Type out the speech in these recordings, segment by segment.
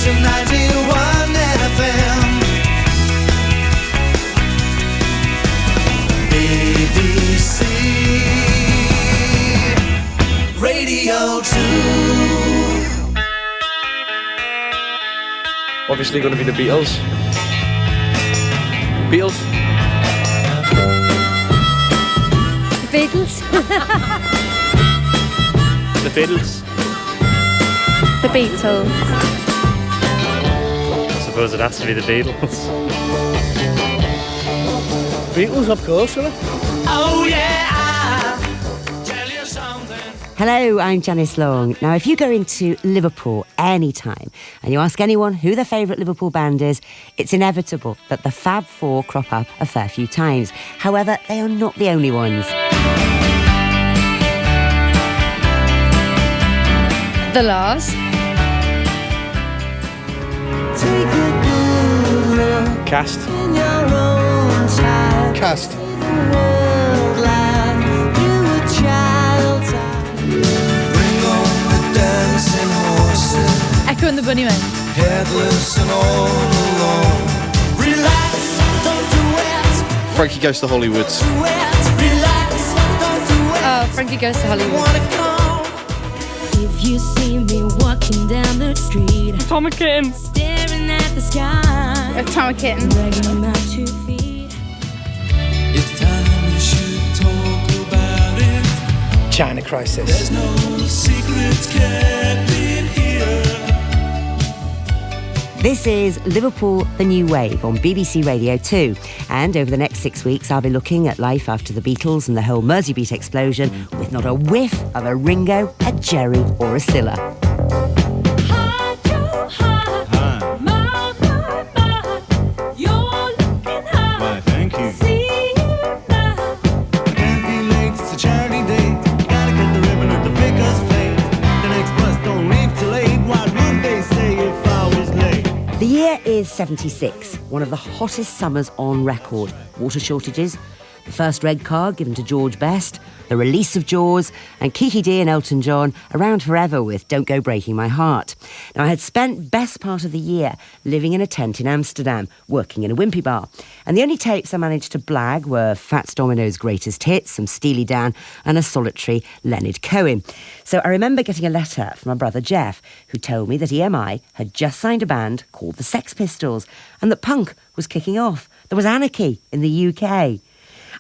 to 91 FM. BBC Radio 2. Obviously going to be the Beatles. Beatles. The Beatles. The Beatles. The Beatles. I suppose it has to be the Beatles. Beatles, of course, isn't it? Oh yeah, tell you something. Hello, I'm Janice Long. Now, if you go into Liverpool anytime and you ask anyone who their favourite Liverpool band is, it's inevitable that the Fab Four crop up a fair few times. However, they are not the only ones. The Laws. Cast. Cast. Echo and the Bunnymen. Headless and all alone. Relax, don't do it. Frankie Goes to Hollywood. Relax, don't do it. Oh, Frankie Goes to Hollywood. Wanna come? If you see me walking down the street, Atomic Kitten. staring at the sky, Atomic Kitten. dragging my 2 feet. It's time we should talk about it. China Crisis. There's no secrets kept in here. This is Liverpool, the New Wave on BBC Radio 2. And over the next 6 weeks, I'll be looking at life after the Beatles and the whole Merseybeat explosion with not a whiff of a Ringo, a Jerry or a Scylla. Why, thank you. Can't be late, it's a charity day. Gotta get the ribbon at the vicar's plate. The next bus don't leave till 8. What would they say if I was late? The year is 76, one of the hottest summers on record. Water shortages, the first red card given to George Best, the release of Jaws, and Kiki D and Elton John around forever with Don't Go Breaking My Heart. Now, I had spent best part of the year living in a tent in Amsterdam, working in a wimpy bar. And the only tapes I managed to blag were Fats Domino's Greatest Hits, some Steely Dan, and a solitary Leonard Cohen. So I remember getting a letter from my brother Jeff, who told me that EMI had just signed a band called the Sex Pistols, and that punk was kicking off. There was anarchy in the UK.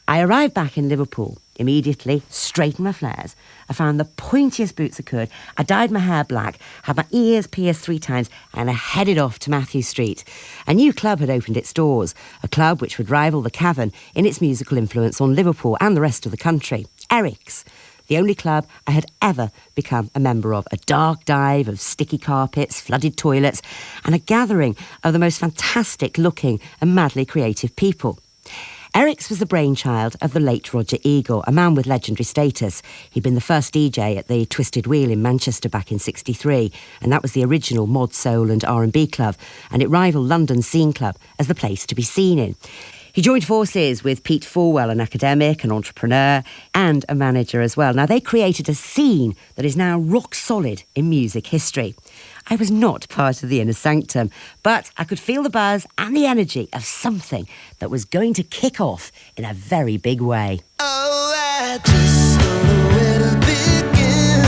I arrived back in Liverpool, immediately straightened my flares. I found the pointiest boots I could. I dyed my hair black, had my ears pierced 3 times, and I headed off to Matthew Street. A new club had opened its doors, a club which would rival the Cavern in its musical influence on Liverpool and the rest of the country. Eric's, the only club I had ever become a member of. A dark dive of sticky carpets, flooded toilets, and a gathering of the most fantastic looking and madly creative people. Eric's was the brainchild of the late Roger Eagle, a man with legendary status. He'd been the first DJ at the Twisted Wheel in Manchester back in '63, and that was the original mod, soul and R&B club, and it rivaled London's Scene Club as the place to be seen in. He joined forces with Pete Fulwell, an academic, an entrepreneur, and a manager as well. Now, they created a scene that is now rock solid in music history. I was not part of the inner sanctum, but I could feel the buzz and the energy of something that was going to kick off in a very big way. Oh, I just don't know where to begin.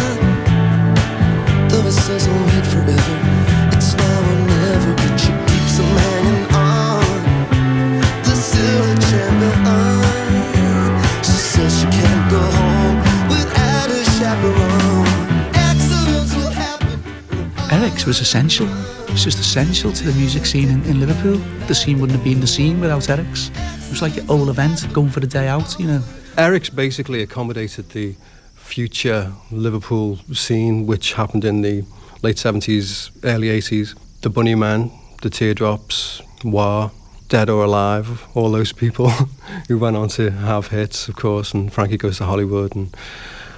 Though it doesn't wait forever, it's now or never, but she keeps on hanging on. The silver champion, she says she can't go home without a chaperone. Accidents will happen. Eric's was essential. It's just essential to the music scene in Liverpool. The scene wouldn't have been the scene without Eric's. It was like a whole event, going for the day out, you know. Eric's basically accommodated the future Liverpool scene, which happened in the late 70s, early 80s. The Bunnymen, the Teardrops, Wah, Dead or Alive, all those people who went on to have hits, of course, and Frankie Goes to Hollywood. And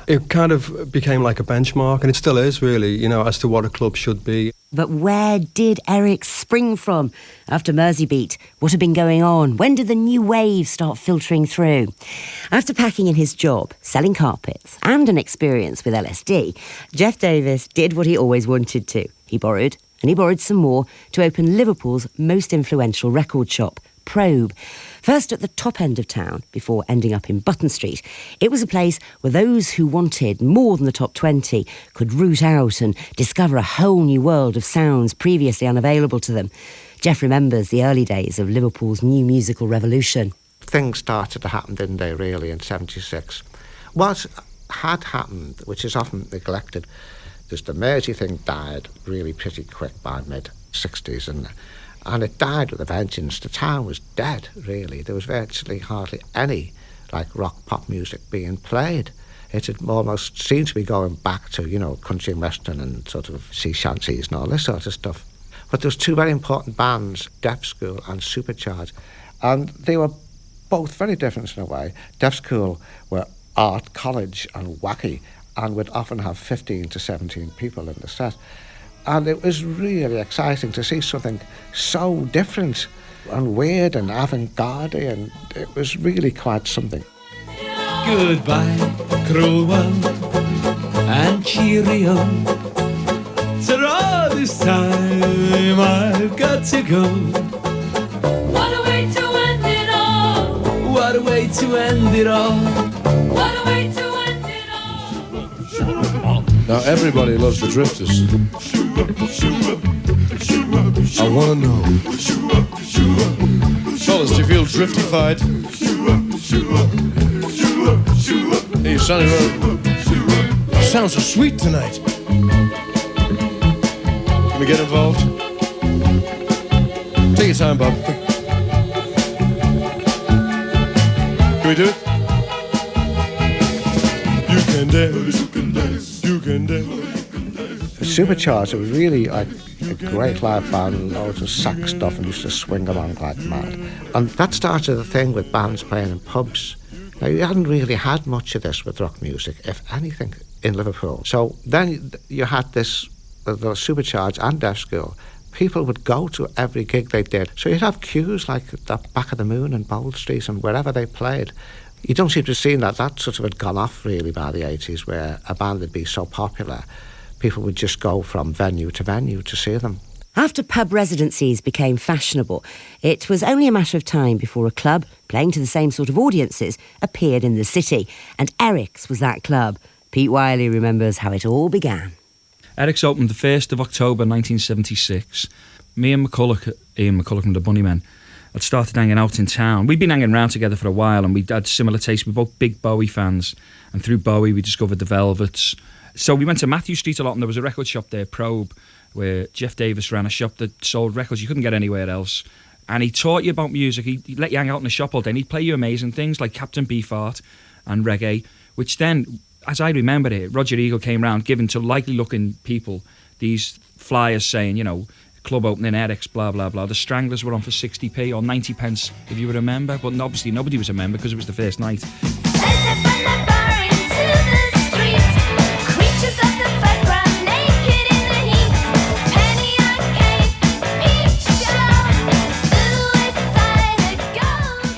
it kind of became like a benchmark, and it still is, really, you know, as to what a club should be. But where did Eric spring from? After Merseybeat, what had been going on? When did the new wave start filtering through? After packing in his job, selling carpets, and an experience with LSD, Jeff Davis did what he always wanted to. He borrowed and he borrowed some more to open Liverpool's most influential record shop, Probe. First at the top end of town, before ending up in Button Street, it was a place where those who wanted more than the top 20 could root out and discover a whole new world of sounds previously unavailable to them. Jeff remembers the early days of Liverpool's new musical revolution. Things started to happen, didn't they, really, in 76. What had happened, which is often neglected, is the Mersey thing died really pretty quick by mid-60s, and it died with a vengeance. The town was dead, really. There was virtually hardly any, rock pop music being played. It had almost seemed to be going back to, country and western and sort of sea shanties and all this sort of stuff. But there was two very important bands, Deaf School and Supercharge, and they were both very different in a way. Deaf School were art, college and wacky, and would often have 15 to 17 people in the set. And it was really exciting to see something so different and weird and avant-garde, and it was really quite something. Goodbye, cruel one, and cheerio. So all this time I've got to go. What a way to end it all. What a way to end it all. What a way to end it all. Now everybody loves the Drifters. I want to know, fellas, do you feel driftified? Hey, Sonny Road, you sound so sweet tonight. Can we get involved? Take your time, Bob. Can we do it? You can dance, you can dance. Supercharged, it was really a great live band, loads of sax stuff, and used to swing along like mad. And that started the thing with bands playing in pubs. Now, you hadn't really had much of this with rock music, if anything, in Liverpool. So then you had this, the Supercharged and Deaf School. People would go to every gig they did. So you'd have queues like the Back of the Moon and Bold Street and wherever they played. You don't seem to have seen that. That sort of had gone off really by the 80s, where a band would be so popular, people would just go from venue to see them. After pub residencies became fashionable, it was only a matter of time before a club, playing to the same sort of audiences, appeared in the city. And Eric's was that club. Pete Wiley remembers how it all began. Eric's opened the 1st of October 1976. Me and Ian McCulloch from the Bunnymen, had started hanging out in town. We'd been hanging around together for a while, and we had similar tastes. We were both big Bowie fans, and through Bowie we discovered the Velvets. So we went to Matthew Street a lot, and there was a record shop there, Probe, where Jeff Davis ran a shop that sold records you couldn't get anywhere else. And he taught you about music. He'd let you hang out in the shop all day, and he'd play you amazing things like Captain Beefheart and reggae, which then, as I remember it, Roger Eagle came round giving to likely-looking people these flyers saying, club opening Eric's, blah, blah, blah. The Stranglers were on for 60p or 90 pence, if you remember. But obviously nobody was a member because it was the first night.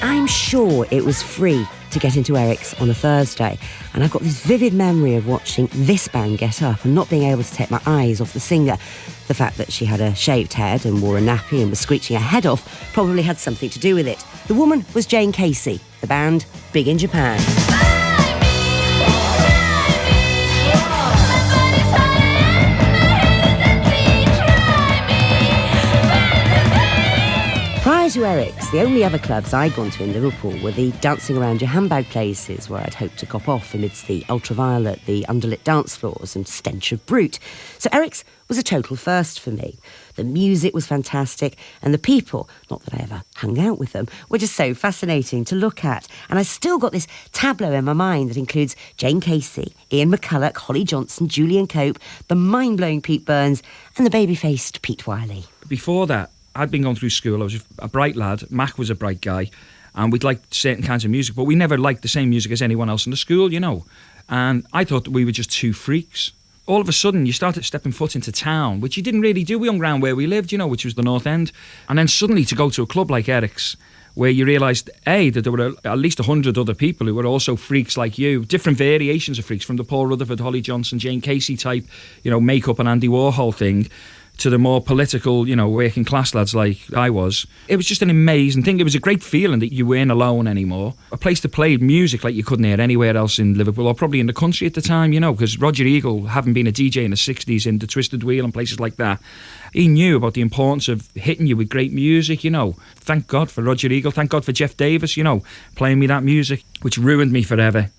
I'm sure it was free to get into Eric's on a Thursday, and I've got this vivid memory of watching this band get up and not being able to take my eyes off the singer. The fact that she had a shaved head and wore a nappy and was screeching her head off probably had something to do with it. The woman was Jane Casey, the band big in Japan. Prior to Eric's, the only other clubs I'd gone to in Liverpool were the dancing around your handbag places where I'd hoped to cop off amidst the ultraviolet, the underlit dance floors and stench of brute. So Eric's was a total first for me. The music was fantastic, and the people, not that I ever hung out with them, were just so fascinating to look at. And I still got this tableau in my mind that includes Jane Casey, Ian McCulloch, Holly Johnson, Julian Cope, the mind-blowing Pete Burns, and the baby-faced Pete Wiley. Before that, I'd been going through school. I was a bright lad. Mac was a bright guy. And we'd like certain kinds of music, but we never liked the same music as anyone else in the school, And I thought that we were just two freaks. All of a sudden, you started stepping foot into town, which you didn't really do. We hung around where we lived, which was the North End. And then suddenly to go to a club like Eric's, where you realised, A, that there were at least 100 other people who were also freaks like you, different variations of freaks, from the Paul Rutherford, Holly Johnson, Jane Casey type, makeup and Andy Warhol thing, to the more political, working class lads like I was. It was just an amazing thing. It was a great feeling that you weren't alone anymore. A place to play music like you couldn't hear anywhere else in Liverpool, or probably in the country at the time, because Roger Eagle, having been a DJ in the 60s in the Twisted Wheel and places like that, he knew about the importance of hitting you with great music, Thank God for Roger Eagle. Thank God for Jeff Davis, playing me that music, which ruined me forever.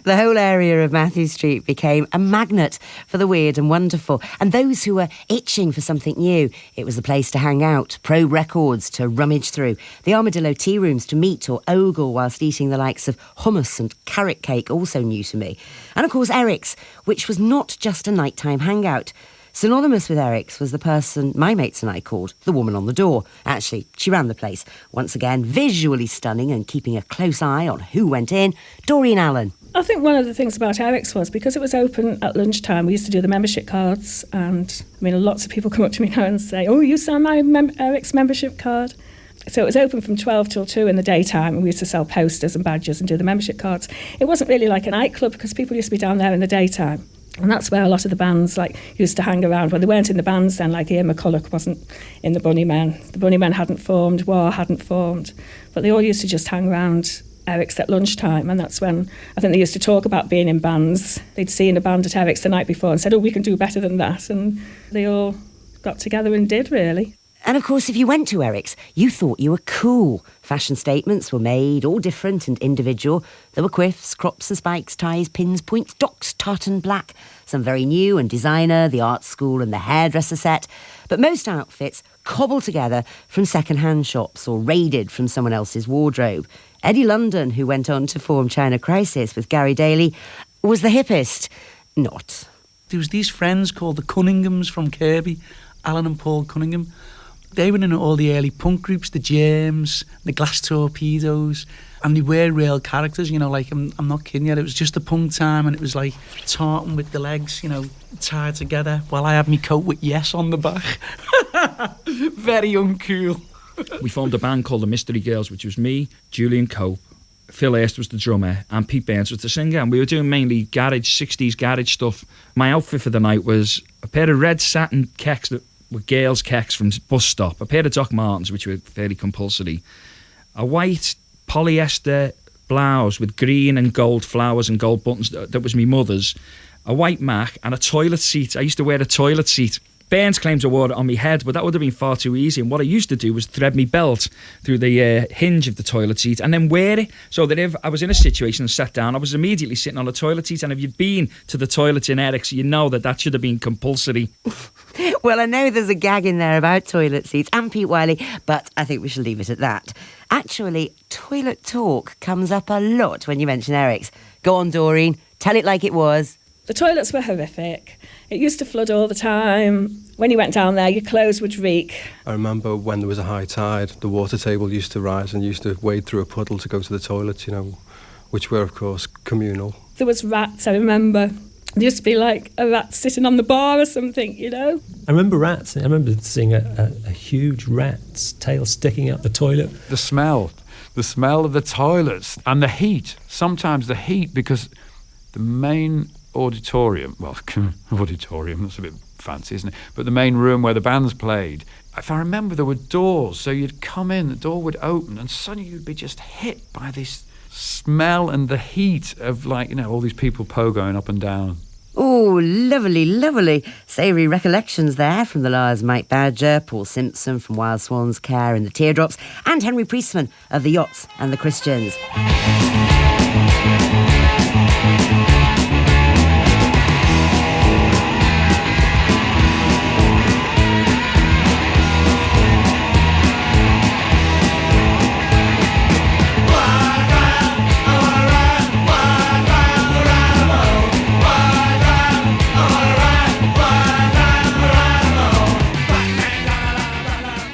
The whole area of Matthew Street became a magnet for the weird and wonderful, and those who were itching for something new. It was the place to hang out, probe records to rummage through, the Armadillo tea rooms to meet or ogle whilst eating the likes of hummus and carrot cake, also new to me. And of course Eric's, which was not just a nighttime hangout. Synonymous with Eric's was the person my mates and I called the woman on the door. Actually, she ran the place. Once again, visually stunning and keeping a close eye on who went in, Doreen Allen. I think one of the things about Eric's was because it was open at lunchtime, we used to do the membership cards, and lots of people come up to me now and say, "Oh, you signed my Eric's membership card." So it was open from 12 till 2 in the daytime, and we used to sell posters and badges and do the membership cards. It wasn't really like a nightclub because people used to be down there in the daytime. And that's where a lot of the bands used to hang around. Well, they weren't in the bands then, like Ian McCulloch wasn't in the Bunnymen. The Bunnymen hadn't formed, War hadn't formed. But they all used to just hang around Eric's at lunchtime, and that's when I think they used to talk about being in bands. They'd seen a band at Eric's the night before and said, "Oh, we can do better than that." And they all got together and did, really. And of course, if you went to Eric's, you thought you were cool. Fashion statements were made, all different and individual. There were quiffs, crops and spikes, ties, pins, points, docks, tartan black. Some very new and designer, the art school and the hairdresser set. But most outfits cobbled together from second-hand shops or raided from someone else's wardrobe. Eddie London, who went on to form China Crisis with Gary Daly, was the hippest. Not. There was these friends called the Cunninghams from Kirby, Alan and Paul Cunningham. They were in all the early punk groups, the Germs, the Glass Torpedoes, and they were real characters, I'm not kidding you. It was just the punk time, and it was like tartan with the legs, tied together, while I had my coat with Yes on the back. Very uncool. We formed a band called the Mystery Girls, which was me, Julian Cope, Phil Hurst was the drummer, and Pete Burns was the singer, and we were doing mainly 60s garage stuff. My outfit for the night was a pair of red satin kecks that were girls' kecks from Bus Stop, a pair of Doc Martens, which were fairly compulsory, a white polyester blouse with green and gold flowers and gold buttons that was my mother's, a white Mac, and a toilet seat. I used to wear a toilet seat. Burns claims I wore it on my head, but that would have been far too easy. And what I used to do was thread my belt through the hinge of the toilet seat and then wear it, so that if I was in a situation and sat down, I was immediately sitting on a toilet seat. And if you've been to the toilet in Eric's, you know that should have been compulsory. Well, I know there's a gag in there about toilet seats and Pete Wiley, but I think we should leave it at that. Actually, toilet talk comes up a lot when you mention Eric's. Go on, Doreen, tell it like it was. The toilets were horrific. It used to flood all the time. When you went down there, your clothes would reek. I remember when there was a high tide, the water table used to rise and you used to wade through a puddle to go to the toilet, which were, of course, communal. There was rats, I remember. There used to be like a rat sitting on the bar or something, I remember rats. I remember seeing a huge rat's tail sticking out the toilet. The smell of the toilets and the heat. Sometimes the heat, because the main auditorium, that's a bit fancy, isn't it? But the main room where the bands played, if I remember, there were doors, so you'd come in, the door would open, and suddenly you'd be just hit by this smell and the heat of all these people pogoing up and down. Oh, lovely, lovely. Savoury recollections there from the Lars Mike Badger, Paul Simpson from Wild Swans Care and the Teardrops, and Henry Priestman of the Yachts and the Christians.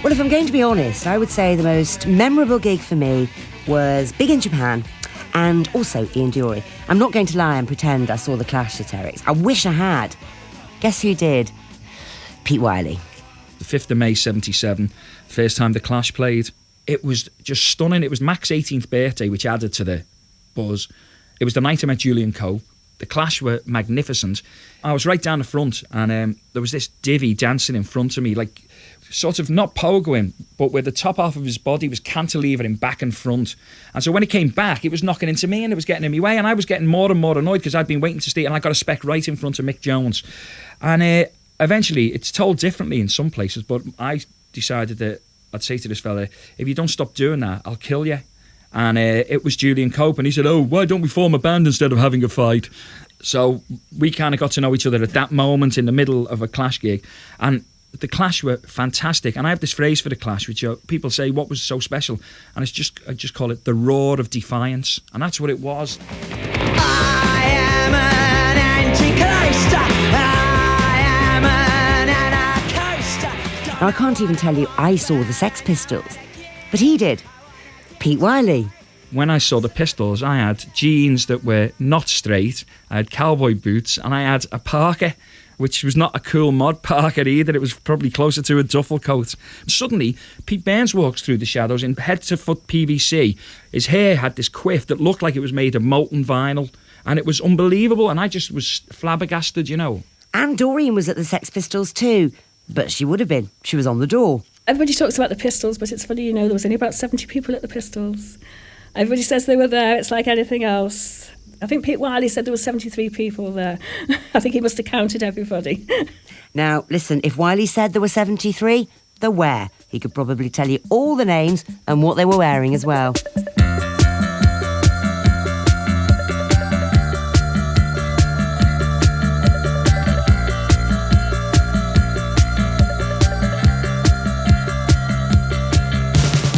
Well, if I'm going to be honest, I would say the most memorable gig for me was Big in Japan and also Ian Dury. I'm not going to lie and pretend I saw the Clash at Eric's. I wish I had. Guess who did? Pete Wiley. The 5th of May 77, first time the Clash played. It was just stunning. It was Mac's 18th birthday, which added to the buzz. It was the night I met Julian Cope. The Clash were magnificent. I was right down the front, and there was this divvy dancing in front of me, like sort of not pogoing, but where the top half of his body was cantilevering back and front. And so when he came back, it was knocking into me and it was getting in my way, and I was getting more and more annoyed because I'd been waiting to see it, and I got a spec right in front of Mick Jones. And eventually, it's told differently in some places, but I decided that I'd say to this fella, if you don't stop doing that, I'll kill you. And it was Julian Cope, and he said, oh, why don't we form a band instead of having a fight? So we kind of got to know each other at that moment in the middle of a Clash gig. And the Clash were fantastic. And I have this phrase for the Clash, which people say, what was so special? And I just call it the roar of defiance. And that's what it was. I am an anti-coaster. I am an anarcho-coaster. Now, I can't even tell you I saw the Sex Pistols, but he did. Pete Wiley. When I saw the Pistols, I had jeans that were not straight, I had cowboy boots, and I had a parka, which was not a cool mod parka either. It was probably closer to a duffel coat. Suddenly, Pete Burns walks through the shadows in head-to-foot PVC. His hair had this quiff that looked like it was made of molten vinyl, and it was unbelievable, and I just was flabbergasted, you know. Anne Doreen was at the Sex Pistols too, but she would have been. She was on the door. Everybody talks about the Pistols, but it's funny, you know, there was only about 70 people at the Pistols. Everybody says they were there. It's like anything else. I think Pete Wiley said there were 73 people there. I think he must have counted everybody. Now, listen, if Wiley said there were 73, there were. He could probably tell you all the names and what they were wearing as well.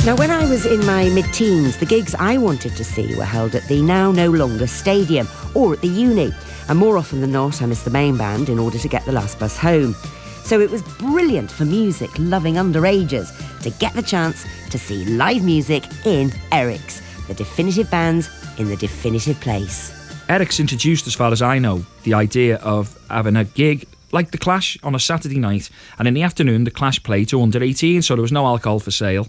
Now, when I was in my mid-teens, the gigs I wanted to see were held at the now no longer stadium or at the uni. And more often than not, I missed the main band in order to get the last bus home. So it was brilliant for music-loving underagers to get the chance to see live music in Eric's, the definitive bands in the definitive place. Eric's introduced, as far as I know, the idea of having a gig like the Clash on a Saturday night, and in the afternoon the Clash played to under 18, so there was no alcohol for sale.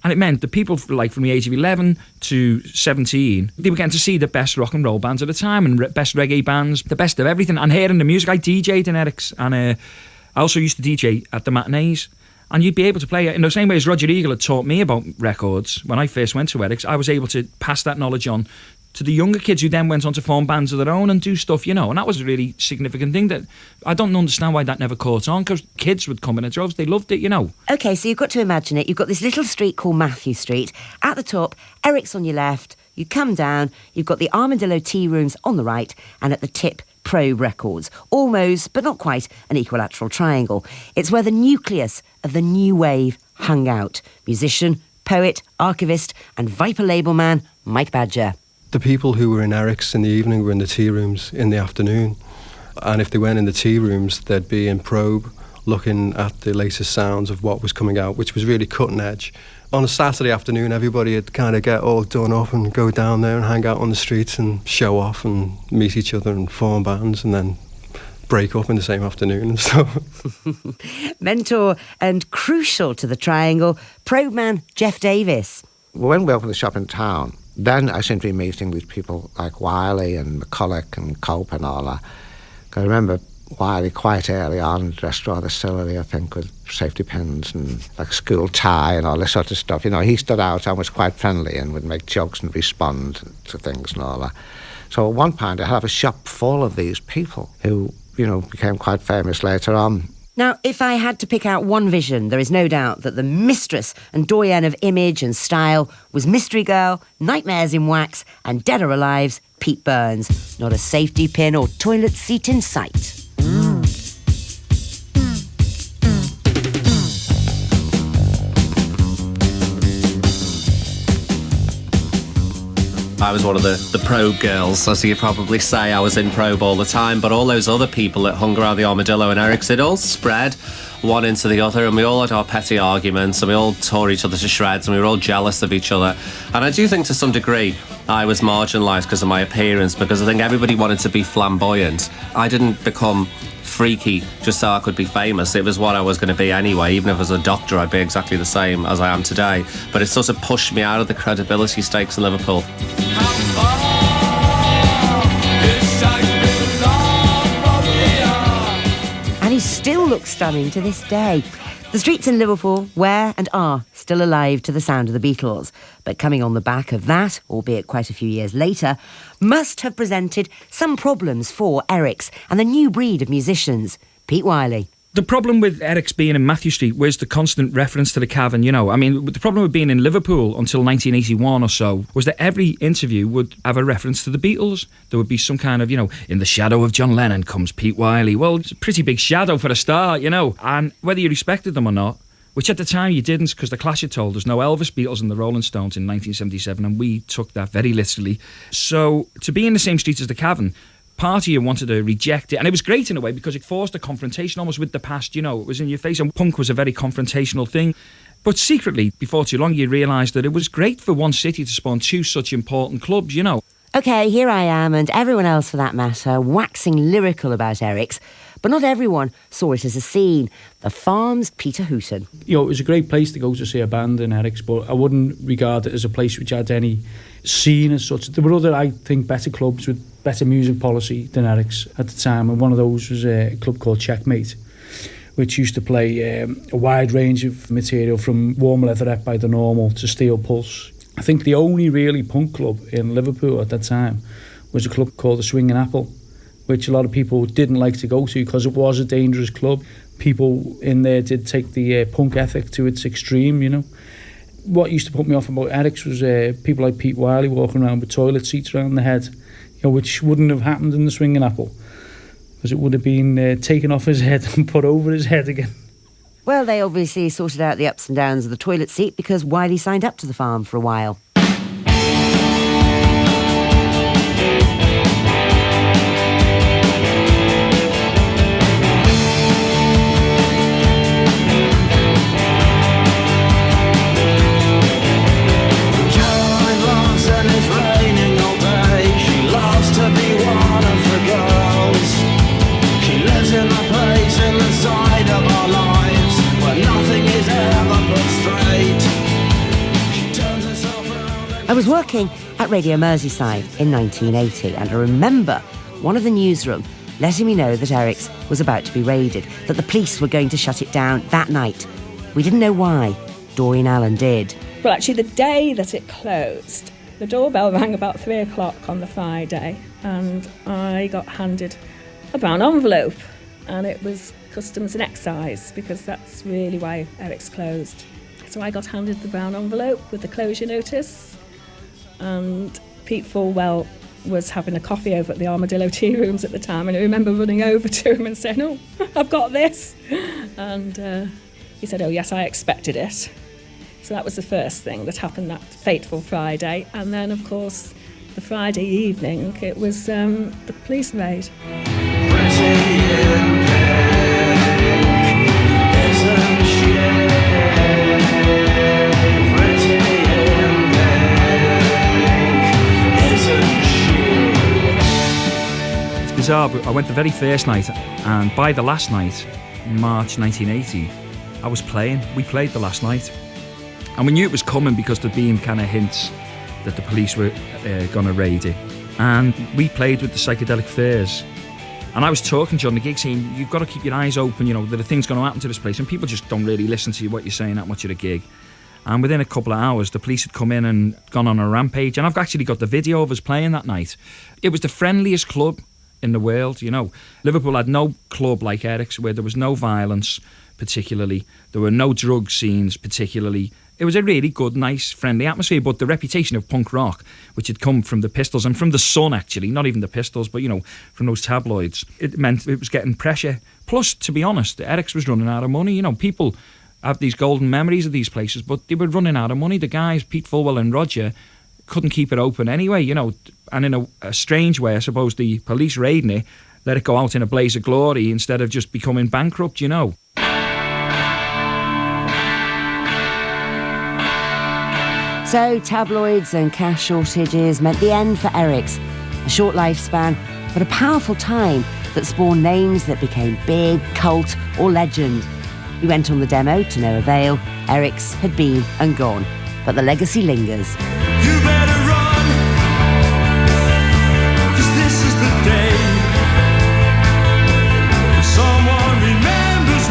And it meant that people, like from the age of 11 to 17, they were getting to see the best rock and roll bands at the time and best reggae bands, the best of everything. And hearing the music, I DJ'd in Eric's, and I also used to DJ at the matinees. And you'd be able to play it in the same way as Roger Eagle had taught me about records when I first went to Eric's. I was able to pass that knowledge on to the younger kids who then went on to form bands of their own and do stuff, you know. And that was a really significant thing that I don't understand why that never caught on, because kids would come in droves. They loved it, you know. OK, so you've got to imagine it. You've got this little street called Matthew Street. At the top, Eric's on your left. You come down, you've got the Armadillo Tea Rooms on the right, and at the tip, Probe Records. Almost, but not quite, an equilateral triangle. It's where the nucleus of the new wave hung out. Musician, poet, archivist, and Viper label man Mike Badger. The people who were in Eric's in the evening were in the tea rooms in the afternoon. And if they went in the tea rooms, they'd be in Probe, looking at the latest sounds of what was coming out, which was really cutting edge. On a Saturday afternoon, everybody would kind of get all done up and go down there and hang out on the streets and show off and meet each other and form bands and then break up in the same afternoon and stuff. Mentor and crucial to the triangle, Probe man Jeff Davis. When we opened the shop in town, then I seemed to be meeting with people like Wiley and McCulloch and Cope and all that. I remember Wiley quite early on dressed rather sillily, I think, with safety pins and like school tie and all this sort of stuff. You know, he stood out and was quite friendly and would make jokes and respond to things and all that. So at one point I had a shop full of these people who, you know, became quite famous later on. Now, if I had to pick out one vision, there is no doubt that the mistress and doyen of image and style was Mystery Girl, Nightmares in Wax, and Dead or Alive's Pete Burns. Not a safety pin or toilet seat in sight. I was one of the Probe girls, as you probably say. I was in Probe all the time, but all those other people that hung around the Armadillo and Eric's, it all spread one into the other, and we all had our petty arguments, and we all tore each other to shreds, and we were all jealous of each other. And I do think to some degree I was marginalised because of my appearance, because I think everybody wanted to be flamboyant. I didn't become freaky just so I could be famous. It was what I was going to be anyway. Even if I was a doctor, I'd be exactly the same as I am today. But it sort of pushed me out of the credibility stakes in Liverpool. This I've been look stunning to this day. The streets in Liverpool were and are still alive to the sound of the Beatles, but coming on the back of that, albeit quite a few years later, must have presented some problems for Eric's and the new breed of musicians. Pete Wiley. The problem with Eric's being in Matthew Street was the constant reference to the Cavern, you know. I mean, the problem with being in Liverpool until 1981 or so was that every interview would have a reference to the Beatles. There would be some kind of, you know, in the shadow of John Lennon comes Pete Wiley. Well, it's a pretty big shadow for a start, you know. And whether you respected them or not, which at the time you didn't, because the Clash had told us no Elvis, Beatles and the Rolling Stones in 1977, and we took that very literally. So to be in the same street as the Cavern, part of you wanted to reject it, and it was great in a way because it forced a confrontation almost with the past, you know. It was in your face, and punk was a very confrontational thing. But secretly, before too long, you realised that it was great for one city to spawn two such important clubs, you know. OK, here I am, and everyone else for that matter, waxing lyrical about Eric's. But not everyone saw it as a scene. The Farm's Peter Hooton. You know, it was a great place to go to see a band in Eric's, but I wouldn't regard it as a place which had any scene as such. There were other, I think, better clubs with better music policy than Eric's at the time, and one of those was a club called Checkmate, which used to play a wide range of material from Warm Leatherette by The Normal to Steel Pulse. I think the only really punk club in Liverpool at that time was a club called the Swinging Apple, which a lot of people didn't like to go to because it was a dangerous club. People in there did take the punk ethic to its extreme, you know. What used to put me off about Eric's was people like Pete Wiley walking around with toilet seats around their head, you know, which wouldn't have happened in the Swinging Apple, because it would have been taken off his head and put over his head again. Well, they obviously sorted out the ups and downs of the toilet seat because Wiley signed up to the Farm for a while. I was working at Radio Merseyside in 1980, and I remember one of the newsroom letting me know that Eric's was about to be raided, that the police were going to shut it down that night. We didn't know why. Doreen Allen did. Well, actually, the day that it closed, the doorbell rang about 3 o'clock on the Friday, and I got handed a brown envelope, and it was Customs and Excise, because that's really why Eric's closed. So I got handed the brown envelope with the closure notice, and Pete Fulwell was having a coffee over at the Armadillo Tea Rooms at the time, and I remember running over to him and saying, "Oh, I've got this," and he said, "Oh yes, I expected it." So that was the first thing that happened that fateful Friday, and then of course the Friday evening it was the police raid. Bizarre, but I went the very first night, and by the last night, March 1980, I was playing. We played the last night, and we knew it was coming because there'd been kind of hints that the police were going to raid it, and we played with the Psychedelic Furs. And I was talking to you on the gig saying, you've got to keep your eyes open, you know, that a thing's going to happen to this place, and people just don't really listen to what you're saying that much at a gig. And within a couple of hours, the police had come in and gone on a rampage, and I've actually got the video of us playing that night. It was the friendliest club in the world, you know. Liverpool had no club like Eric's where there was no violence particularly, there were no drug scenes particularly. It was a really good, nice, friendly atmosphere, but the reputation of punk rock, which had come from the Pistols and from the Sun actually, not even the Pistols, but you know, from those tabloids, it meant it was getting pressure. Plus, to be honest, Eric's was running out of money. You know, people have these golden memories of these places, but they were running out of money. The guys, Pete Fulwell and Roger, couldn't keep it open anyway, you know, and in a strange way, I suppose the police raiding it let it go out in a blaze of glory instead of just becoming bankrupt, you know. So tabloids and cash shortages meant the end for Eric's. A short lifespan, but a powerful time that spawned names that became big, cult or legend. He went on the demo to no avail. Eric's had been and gone, but the legacy lingers. You better run, 'cause this is the day someone remembers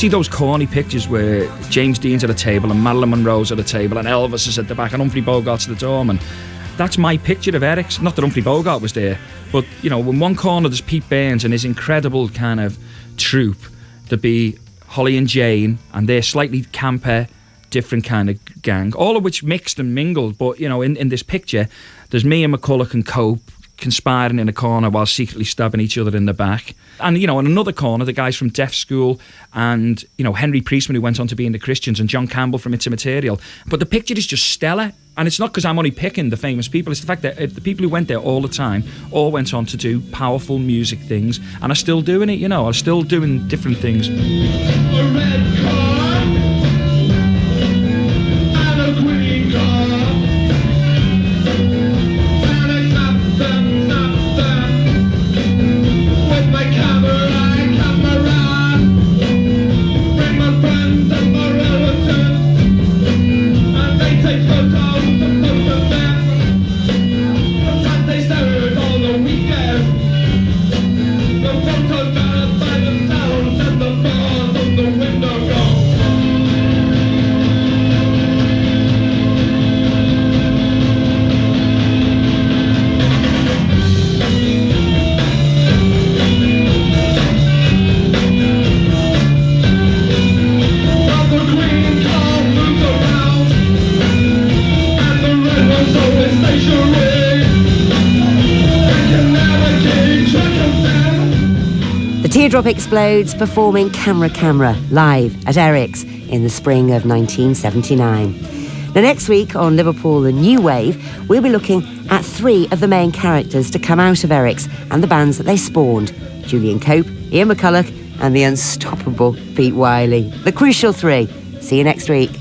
see those corny pictures where James Dean's at a table and Marilyn Monroe's at a table and Elvis is at the back and Humphrey Bogart's the doorman. That's my picture of Eric's. Not that Humphrey Bogart was there, but, you know, in one corner there's Pete Burns and his incredible kind of troupe. There'd be Holly and Jane and their slightly camper, different kind of gang, all of which mixed and mingled. But, you know, in this picture, there's me and McCulloch and Cope conspiring in a corner while secretly stabbing each other in the back. And, you know, in another corner, the guys from Deaf School and, you know, Henry Priestman, who went on to be in the Christians, and John Campbell from It's Immaterial. But the picture is just stellar. And it's not because I'm only picking the famous people. It's the fact that the people who went there all the time all went on to do powerful music things and are still doing it, you know, are still doing different things. A red car and a green car. With my camera, bring my friends and my relatives, and they take photos and post of them. Sometimes they stare at all the weekend. The photos are by themselves and the bars on the window go. The Teardrop explodes, performing Camera Camera live at Eric's in the spring of 1979. Now, next week on Liverpool The New Wave, we'll be looking at 3 of the main characters to come out of Eric's and the bands that they spawned: Julian Cope, Ian McCulloch and the unstoppable Pete Wiley. The Crucial 3. See you next week.